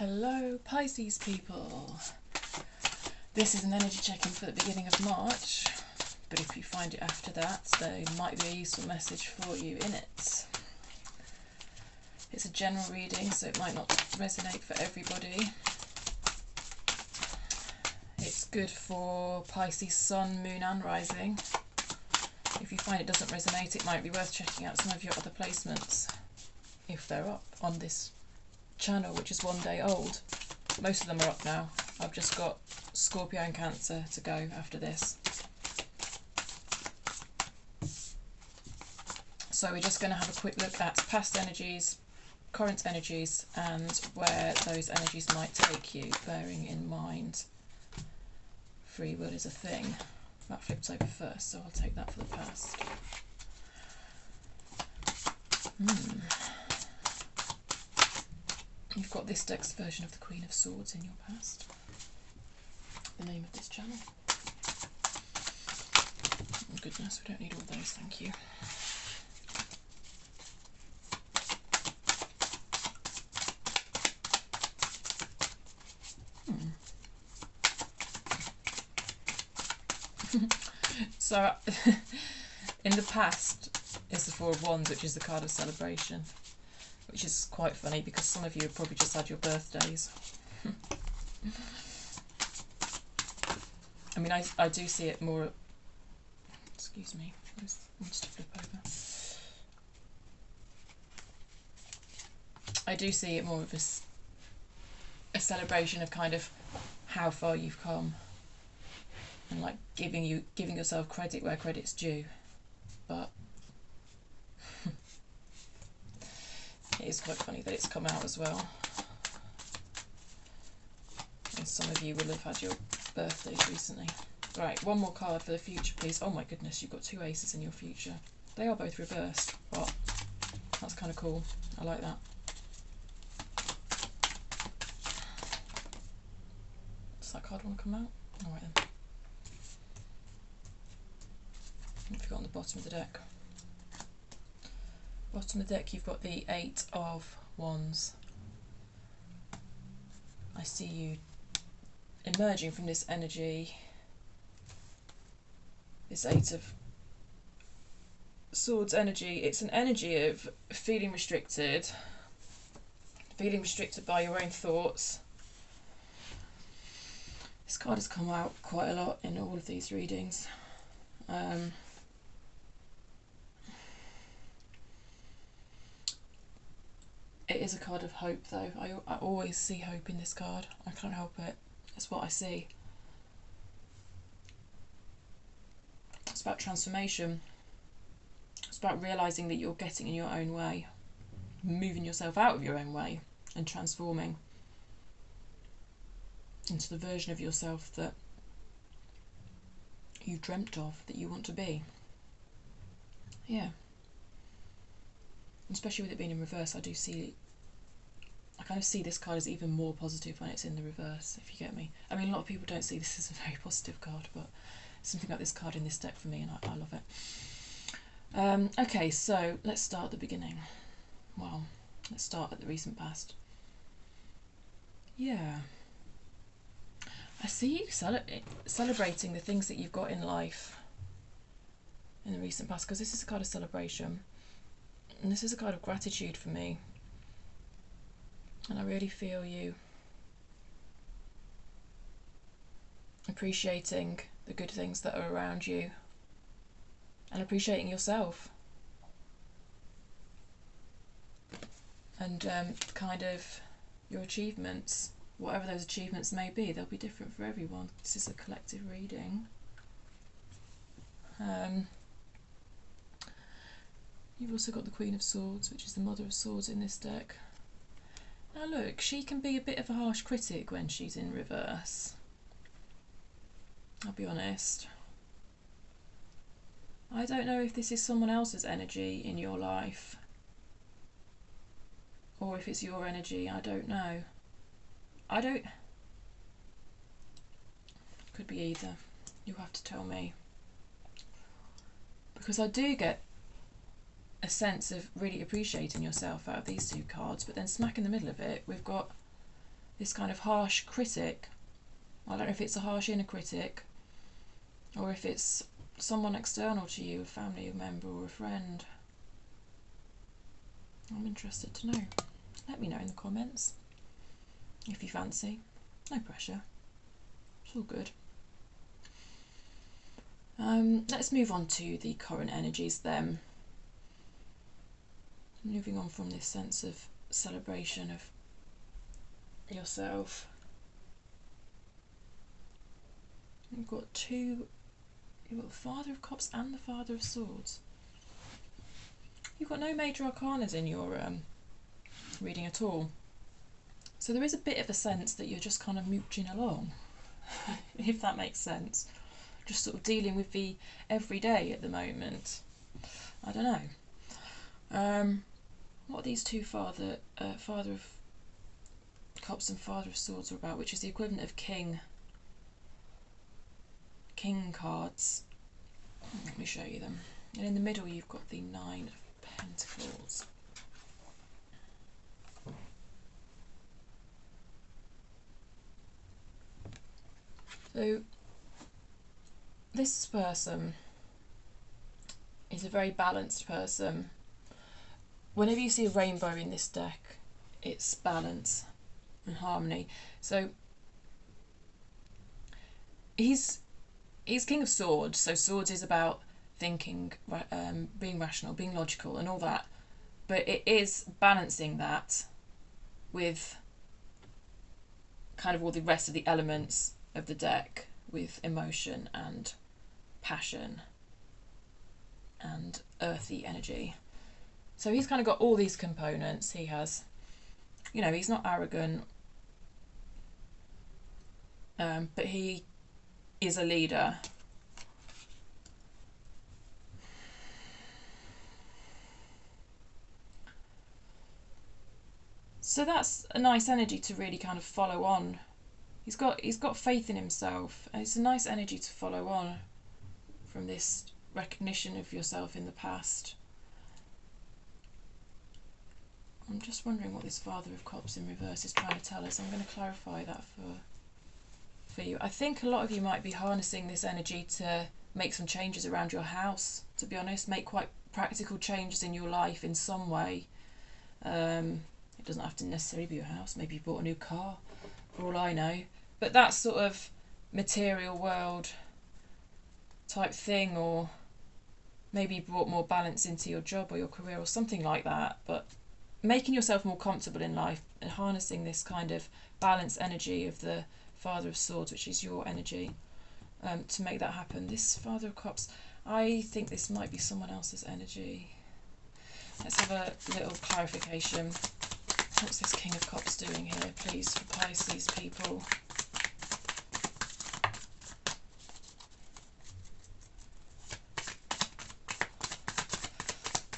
Hello Pisces people, this is an energy check-in for the beginning of March, but if you find it after that, there might be a useful message for you in it. It's a general reading, so it might not resonate for everybody. It's good for Pisces Sun, Moon and Rising. If you find it doesn't resonate, it might be worth checking out some of your other placements if they're up on this channel, which is 1 day old. Most of them are up now. I've just got Scorpio and Cancer to go after this. So we're just going to have a quick look at past energies, current energies, and where those energies might take you, bearing in mind free will is a thing. That flips over first, so I'll take that for the past. You've got this deck's version of the Queen of Swords in your past. The name of this channel. Oh goodness, we don't need all those, thank you. So, in the past is the Four of Wands, which is the card of celebration. Which is quite funny because some of you have probably just had your birthdays. I mean, I do see it more... Excuse me, I just want to flip over. I do see it more of a celebration of kind of how far you've come. And like giving yourself credit where credit's due. But... it is quite funny that it's come out as well. And some of you will have had your birthdays recently. Right, one more card for the future, please. Oh my goodness, you've got 2 aces in your future. They are both reversed, but that's kind of cool. I like that. Does that card want to come out? Alright then. What have you got on the bottom of the deck? Bottom of the deck, you've got the 8 of Wands. I see you emerging from this energy, this 8 of Swords energy. It's an energy of feeling restricted by your own thoughts. This card has come out quite a lot in all of these readings. It is a card of hope though. I always see hope in this card. I can't help it. It's what I see. It's about transformation. It's about realising that you're getting in your own way. Moving yourself out of your own way and transforming into the version of yourself that you dreamt of, that you want to be. Yeah. Especially with it being in reverse, I kind of see this card as even more positive when it's in the reverse, if you get me. I mean, a lot of people don't see this as a very positive card, but something about this card in this deck for me, and I love it. Okay, so let's start at the beginning. Well, let's start at the recent past. Yeah. I see you celebrating the things that you've got in life in the recent past, because this is a card of celebration. And this is a kind of gratitude for me. And I really feel you appreciating the good things that are around you and appreciating yourself. And kind of your achievements, whatever those achievements may be, they'll be different for everyone. This is a collective reading. You've also got the Queen of Swords, which is the Mother of Swords in this deck. Now look, she can be a bit of a harsh critic when she's in reverse. I'll be honest. I don't know if this is someone else's energy in your life, or if it's your energy, I don't know. Could be either. You'll have to tell me. Because I do get a sense of really appreciating yourself out of these two cards, but then smack in the middle of it we've got this kind of harsh critic. I don't know if it's a harsh inner critic or if it's someone external to you, a family member or a friend. I'm interested to know. Let me know in the comments if you fancy. No pressure. It's all good. Let's move on to the current energies then. Moving on from this sense of celebration of yourself. You've got the Father of Cups and the Father of Swords. You've got no major arcanas in your reading at all. So there is a bit of a sense that you're just kind of mooching along, if that makes sense. Just sort of dealing with the everyday at the moment. I don't know. What are these two Father of Cups and Father of Swords are about, which is the equivalent of King cards. Let me show you them. And in the middle you've got the Nine of Pentacles. So this person is a very balanced person. Whenever you see a rainbow in this deck, it's balance and harmony. So he's King of Swords, so Swords is about thinking, being rational, being logical and all that, but it is balancing that with kind of all the rest of the elements of the deck, with emotion and passion and earthy energy. So he's kind of got all these components. He has, you know, he's not arrogant, but he is a leader. So that's a nice energy to really kind of follow on. He's got faith in himself, and it's a nice energy to follow on from this recognition of yourself in the past. I'm just wondering what this Father of Cups in reverse is trying to tell us. I'm going to clarify that for you. I think a lot of you might be harnessing this energy to make some changes around your house, to be honest, make quite practical changes in your life in some way. It doesn't have to necessarily be your house. Maybe you bought a new car, for all I know. But that sort of material world type thing, or maybe you brought more balance into your job or your career or something like that. But making yourself more comfortable in life and harnessing this kind of balanced energy of the Father of Swords, which is your energy, to make that happen. This Father of Cups, I think this might be someone else's energy. Let's have a little clarification. What's this King of Cups doing here, please, for Pisces people?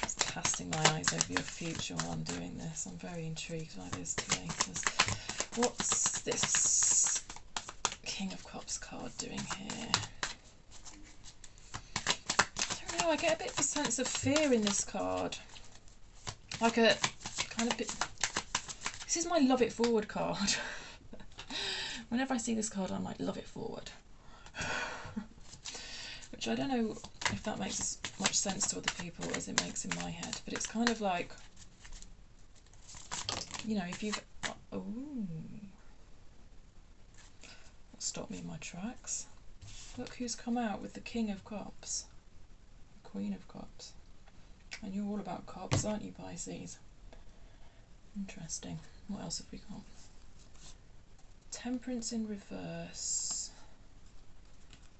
Just casting my eyes over your future while I'm doing this. I'm very intrigued by this today. What's this King of Cups card doing here? I don't know, I get a bit of a sense of fear in this card. Like a kind of bit... This is my Love It Forward card. Whenever I see this card, I'm like, love it forward. Which I don't know if that makes as much sense to other people as it makes in my head. But it's kind of like, you know, if you've... Oh. Stop me in my tracks. Look who's come out with the King of Cups. Queen of Cups. And you're all about cups, aren't you, Pisces? Interesting. What else have we got? Temperance in reverse.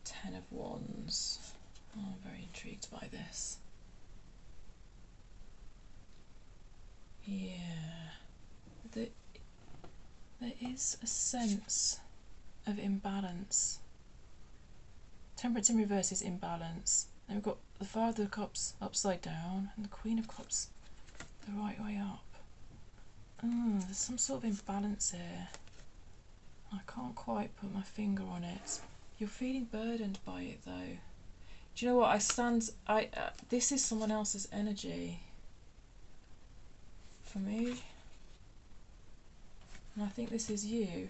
Ten of Wands. Oh, I'm very intrigued by this. Yeah. There is a sense of imbalance. Temperance in reverse is imbalance. Then we've got the Father of Cups upside down and the Queen of Cups the right way up. There's some sort of imbalance here. I can't quite put my finger on it. You're feeling burdened by it though. Do you know what? This is someone else's energy. For me. And I think this is you.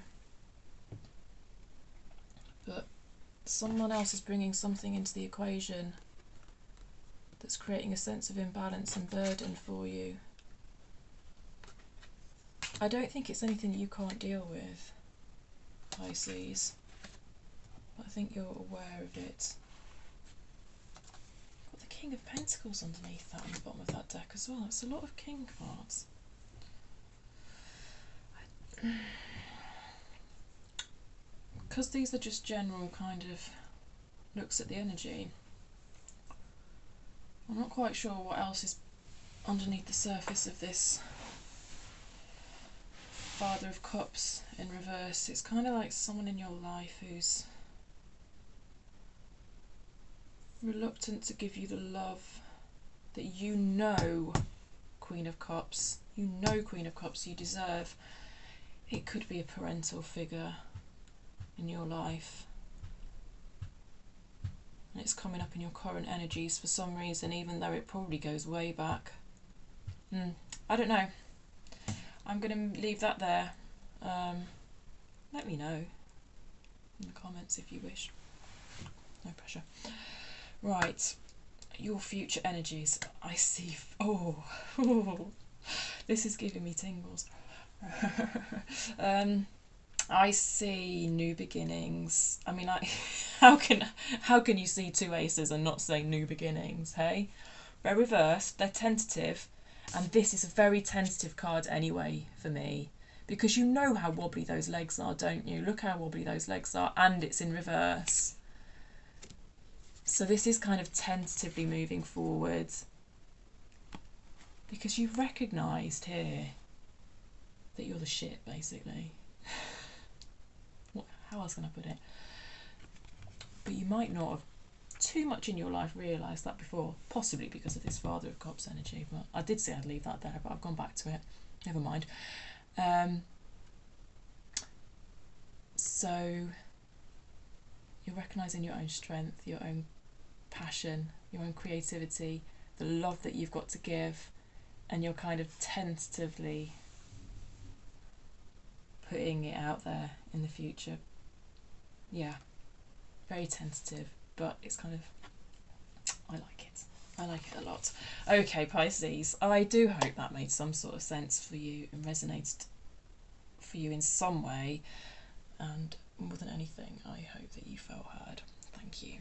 But someone else is bringing something into the equation that's creating a sense of imbalance and burden for you. I don't think it's anything you can't deal with, Pisces, but I think you're aware of it. Got the King of Pentacles underneath that on the bottom of that deck as well. It's a lot of King cards. Because these are just general kind of looks at the energy, I'm not quite sure what else is underneath the surface of this Father of Cups in reverse. It's kind of like someone in your life who's reluctant to give you the love that you know, Queen of Cups, you deserve. It could be a parental figure in your life. And it's coming up in your current energies for some reason, even though it probably goes way back. I don't know. I'm going to leave that there. Let me know in the comments if you wish. No pressure. Right, your future energies. I see. Oh, this is giving me tingles. I see new beginnings. I mean, how can you see two aces and not say new beginnings? Hey, they're reversed. They're tentative, and this is a very tentative card anyway for me, because you know how wobbly those legs are, don't you? Look how wobbly those legs are, and it's in reverse. So this is kind of tentatively moving forward, because you've recognised here that you're the shit, basically. How else can I put it? But you might not have too much in your life realised that before, possibly because of this Father of Cups energy. But I did say I'd leave that there, but I've gone back to it. Never mind. So you're recognising your own strength, your own passion, your own creativity, the love that you've got to give, and you're kind of tentatively putting it out there in the future. Yeah, very tentative, but it's kind of, I like it. I like it a lot. Okay, Pisces, I do hope that made some sort of sense for you and resonated for you in some way. And more than anything, I hope that you felt heard. Thank you.